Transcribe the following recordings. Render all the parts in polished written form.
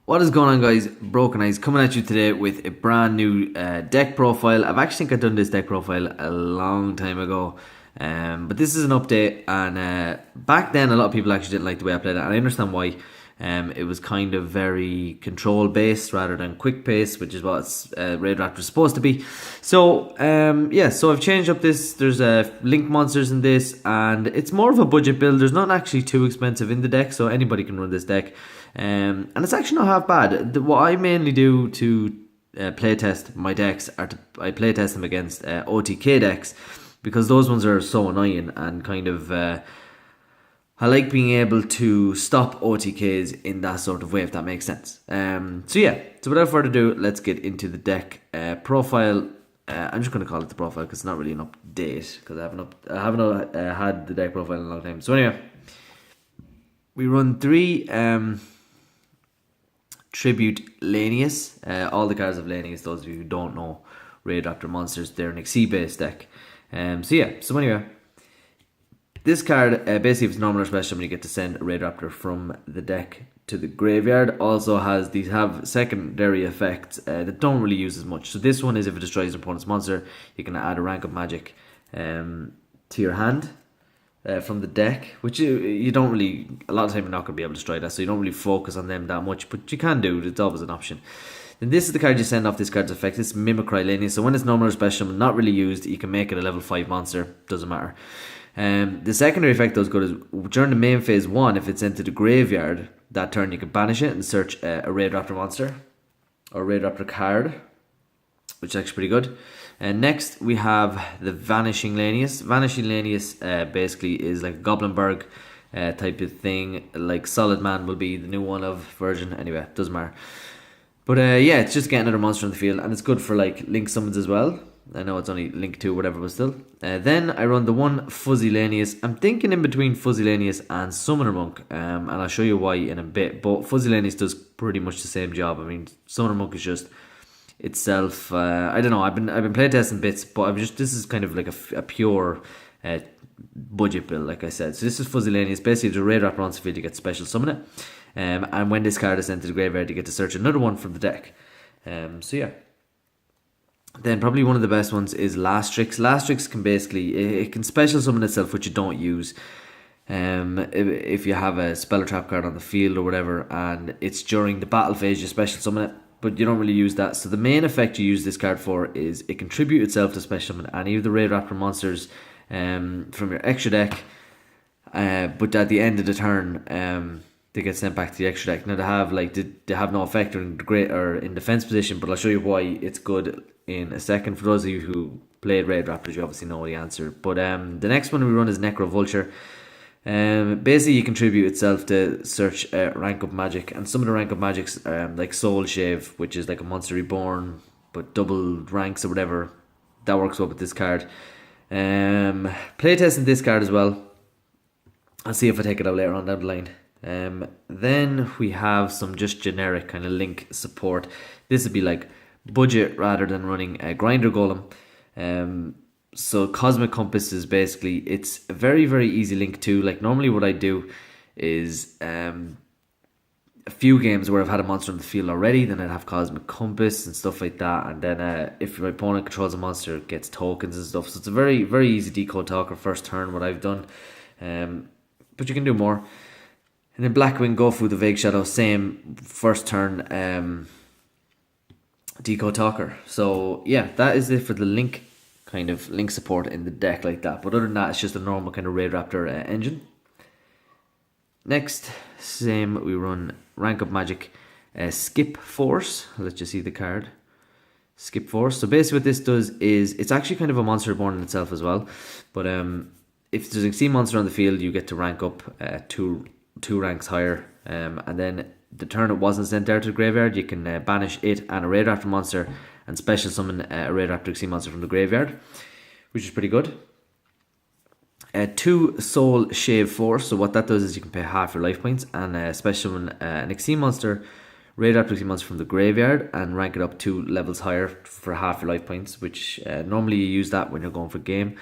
What is going on, guys? Broken Eyes coming at you today with a brand new deck profile. I've actually think I've done this deck profile a long time ago, but this is an update. And back then, a lot of people actually didn't like the way I played it, and I understand why. It was kind of very control based rather than quick pace, which is what Raid Raptor is supposed to be. So yeah, so I've changed up this. There's link monsters in this, and it's more of a budget build. There's not actually too expensive in the deck, so anybody can run this deck. And it's actually not half bad. What I mainly do to playtest my decks I playtest them against OTK decks, because those ones are so annoying and kind of. I like being able to stop OTKs in that sort of way, if that makes sense. So yeah, so without further ado, let's get into the deck profile. I'm just going to call it the profile because it's not really an update, because I haven't had the deck profile in a long time. So anyway, we run three Tribute Lanius. All the cards of Lanius, those of you who don't know Raid Raptor monsters, they're an Xyz based deck. So yeah, so anyway, this card, basically if it's normal or special, you get to send a Raid Raptor from the deck to the graveyard. Also has these have secondary effects that don't really use as much. So this one is if it destroys an opponent's monster, you can add a rank of magic to your hand from the deck, which you don't really, a lot of time you're not going to be able to destroy that, so you don't really focus on them that much, but you can do it, it's always an option. Then this is the card you send off this card's effect. It's Mimicry Lanius. So when it's normal or special, not really used, you can make it a level 5 monster, doesn't matter. The secondary effect that's good is during the main phase 1, if it's into the graveyard, that turn you can banish it and search a Raid Raptor monster or Raid Raptor card, which is actually pretty good. And next we have the Vanishing Lanius. Vanishing Lanius basically is like a Goblinberg type of thing. Like Solid Man will be the new one of version. Anyway, doesn't matter. But yeah, it's just getting another monster on the field, and it's good for like link summons as well. I know it's only link 2 or whatever, but still. Then I run the one Fuzzy Lanius. I'm thinking in between Fuzzy Lanius and Summoner Monk, and I'll show you why in a bit. But Fuzzy Lanius does pretty much the same job. I mean, Summoner Monk is just itself. I don't know. I've been playtesting bits, but this is kind of like a pure budget build, like I said. So this is Fuzzy Lanius. Basically, the Raid Raptor monster field, you get special summon it, and when this card is sent to the graveyard, you get to search another one from the deck. So yeah. Then probably one of the best ones is Lastrix. Lastrix can basically, it can special summon itself, which you don't use. If you have a spell or trap card on the field or whatever, and it's during the battle phase, you special summon it, but you don't really use that. So the main effect you use this card for is it can tribute itself to special summon any of the Raid Raptor monsters from your extra deck, but at the end of the turn, they get sent back to the extra deck. Now they have no effect or in defense position, but I'll show you why it's good in a second. For those of you who played Raid Raptors, you obviously know the answer. But the next one we run is Necro Vulture. Basically, you contribute itself to search rank up magic, and some of the rank up magics, like Soul Shave, which is like a monster reborn but double ranks or whatever, that works well with this card. Playtesting this card as well. I'll see if I take it out later on down the line. Then we have some just generic kind of link support. This would be like budget rather than running a Grinder Golem. So Cosmic Compass is basically, it's a very, very easy link to. Like normally what I do is a few games where I've had a monster on the field already, then I'd have Cosmic Compass and stuff like that, and then if my opponent controls a monster, it gets tokens and stuff. So it's a very, very easy Decode Talker first turn, what I've done. But you can do more. And then Blackwing Gofu, the Vague Shadow, same first turn Decode Talker. So yeah, that is it for the link support in the deck like that. But other than that, it's just a normal kind of Raid Raptor engine. Next, same, we run Rank Up Magic Skip Force. I'll let you see the card. Skip Force. So basically what this does is, it's actually kind of a monster born in itself as well. But if there's a Xyz monster on the field, you get to rank up two ranks higher. And then the turn it wasn't sent there to the graveyard, you can banish it and a Raid Raptor monster and special summon a Raid Raptor Xyz monster from the graveyard, which is pretty good. 2 Soul Shave Force. So what that does is you can pay half your life points and special summon an Xyz monster, Raid Raptor Xyz monster from the graveyard, and rank it up 2 levels higher for half your life points, which normally you use that when you're going for game.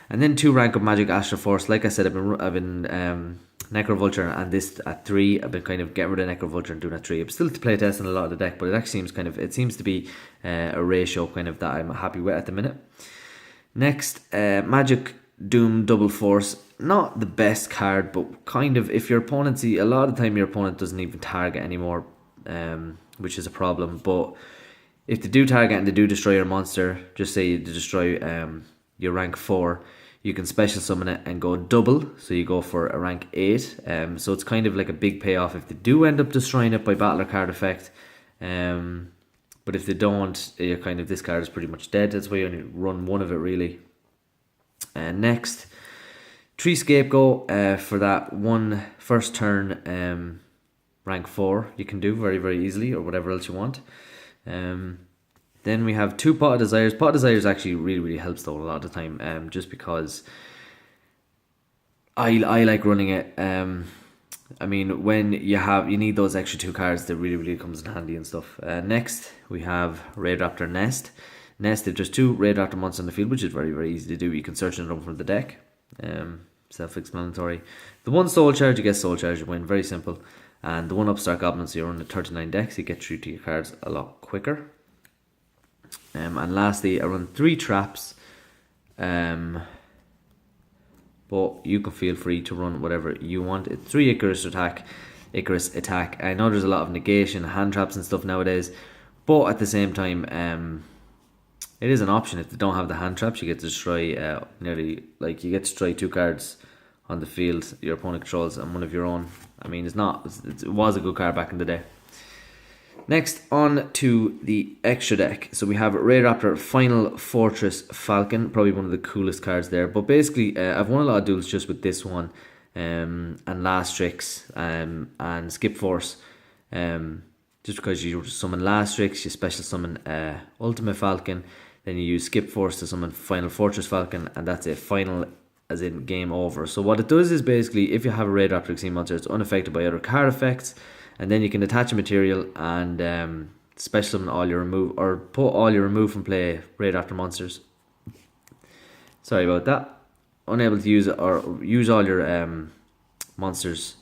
And then 2 rank up Magic Astral Force. Like I said, I've been Necrovulture and this at 3. I've been kind of getting rid of Necrovulture and doing at 3. I'm still play testing a lot of the deck, but it actually seems to be a ratio kind of that I'm happy with at the minute. Next, Magic Doom Double Force. Not the best card, but kind of if your opponent a lot of the time your opponent doesn't even target anymore, which is a problem. But if they do target and they do destroy your monster, just say you destroy your rank 4, you can special summon it and go double, so you go for a rank 8. So it's kind of like a big payoff if they do end up destroying it by battle or card effect. But if they don't, you're kind of, this card is pretty much dead. That's why you only run one of it really. Next, Tree Scapegoat for that one first turn rank 4 you can do very, very easily, or whatever else you want. Then we have 2 Pot of Desires. Pot of Desires actually really, really helps though a lot of the time, just because I like running it. I mean, when you need those extra 2 cards, that really, really comes in handy and stuff. Next, we have Raidraptor Nest. Nest, if there's 2 Raidraptor monsters on the field, which is very, very easy to do, you can search them from the deck. Self-explanatory. The 1 Soul Charge, you get Soul Charge, you win. Very simple. And the 1 Upstart Goblin, so you're on the 39 decks, you get through to your cards a lot quicker. And lastly, I run 3 traps. But you can feel free to run whatever you want. It's 3 Icarus attack. I know there's a lot of negation, hand traps and stuff nowadays, but at the same time, it is an option. If they don't have the hand traps, you get to destroy you get to destroy 2 cards on the field your opponent controls and one of your own. I mean, it was a good card back in the day. Next, on to the extra deck. So we have Raidraptor Final Fortress Falcon, probably one of the coolest cards there. But basically, I've won a lot of duels just with this one, and Last Strix, and Skip Force. Just because you summon Last Strix, you special summon Ultimate Falcon, then you use Skip Force to summon Final Fortress Falcon, and that's it. Final as in game over. So what it does is basically, if you have a Raidraptor Extreme monster, it's unaffected by other card effects. And then you can attach a material and special summon all your remove, or put all your remove from play Raidraptor monsters. Sorry about that. Unable to use it, or use all your monsters,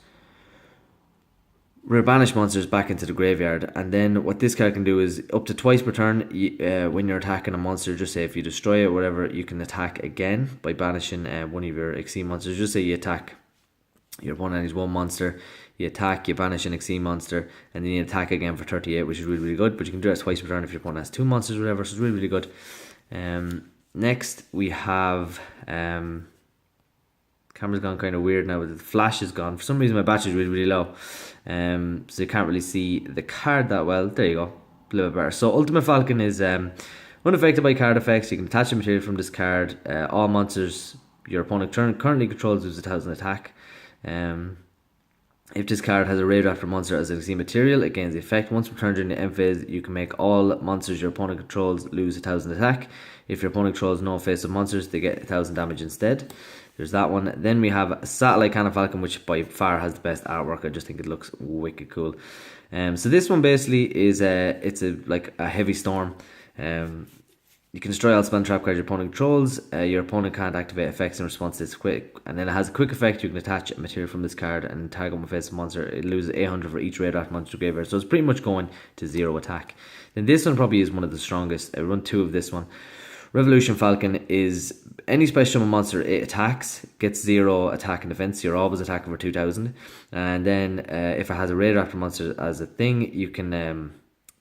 banish monsters back into the graveyard. And then what this card can do is up to twice per turn, when you're attacking a monster, just say if you destroy it or whatever, you can attack again by banishing one of your Exceed monsters. Just say you attack your opponent has 1 monster, you attack, you banish an Exceed monster, and then you attack again for 38, which is really, really good. But you can do it twice per turn if your opponent has 2 monsters or whatever, so it's really, really good. Next, we have... camera's gone kind of weird now, but the flash is gone. For some reason, my battery's really, really low. So you can't really see the card that well. There you go. A little bit better. So Ultimate Falcon is unaffected by card effects. You can attach a material from this card. All monsters your opponent currently controls lose 1,000 attack. If this card has a Raidraptor monster as an Exceed material, it gains the effect. Once per turn during the end phase, you can make all monsters your opponent controls lose 1,000 attack. If your opponent controls no face of monsters, they get 1,000 damage instead. There's that one. Then we have Satellite Cannon Falcon, which by far has the best artwork. I just think it looks wicked cool. So this one basically is like a heavy storm. You can destroy all spell and trap cards your opponent controls. Your opponent can't activate effects in response to this quick. And then it has a quick effect. You can attach a material from this card and target one face monster. It loses 800 for each Raidraptor monster graveyard. So it's pretty much going to 0 attack. Then this one probably is one of the strongest. I run 2 of this one. Revolution Falcon is any special summon monster it attacks gets 0 attack and defense. You're always attacking for 2,000. And then if it has a Raidraptor monster as a thing, you can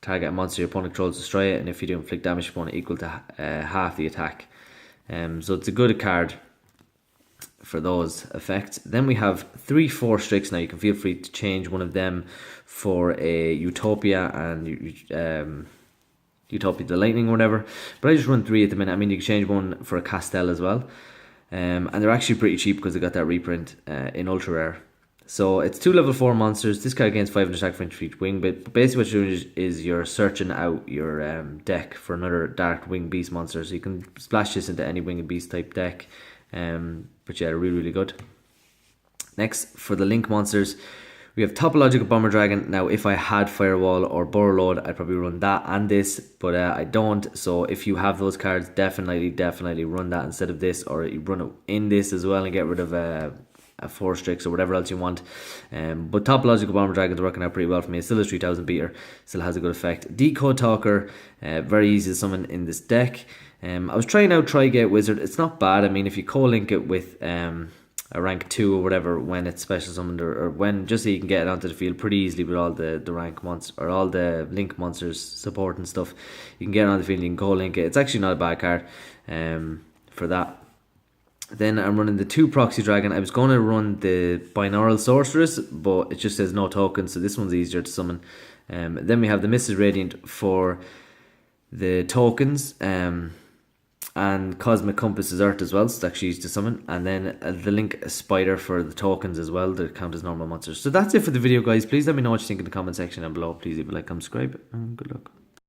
target a monster your opponent controls, destroy it, and if you do inflict damage, your opponent equal to half the attack. So it's a good card for those effects. Then we have 3 4 Strix. Now you can feel free to change one of them for a Utopia and Utopia the Lightning or whatever, but I just run 3 at the minute. I mean, you can change one for a Castel as well, and they're actually pretty cheap because they got that reprint in ultra rare. So it's 2 level 4 monsters. This card gains 500 attack for each wing, but basically what you're doing is you're searching out your deck for another Dark Wing Beast monster. So you can splash this into any Winged Beast type deck, but yeah, really, really good. Next, for the Link monsters, we have Topological Bomber Dragon. Now, if I had Firewall or Burrow Load, I'd probably run that and this, but I don't. So if you have those cards, definitely run that instead of this, or you run it in this as well and get rid of Force Strix or whatever else you want. But Topological Bomber Dragon's working out pretty well for me. It's still a 3000 beater, still has a good effect. Decode Talker, very easy to summon in this deck. I was trying out Tri-Gate Wizard. It's not bad. I mean, if you co-link it with a rank 2 or whatever when it's special summoned, or when, just so you can get it onto the field pretty easily with all the rank monsters or all the link monsters support and stuff. You can get it on the field, you can co-link it. It's actually not a bad card for that. Then I'm running the 2 Proxy Dragon. I was going to run the Binaural Sorceress, but it just says no tokens, so this one's easier to summon. Then we have the Mrs. Radiant for the tokens. And Cosmic Compass is Earth as well, so it's actually used to summon. And then the Link Spider for the tokens as well, that count as normal monsters. So that's it for the video, guys. Please let me know what you think in the comment section down below. Please leave a like, comment, subscribe, and good luck.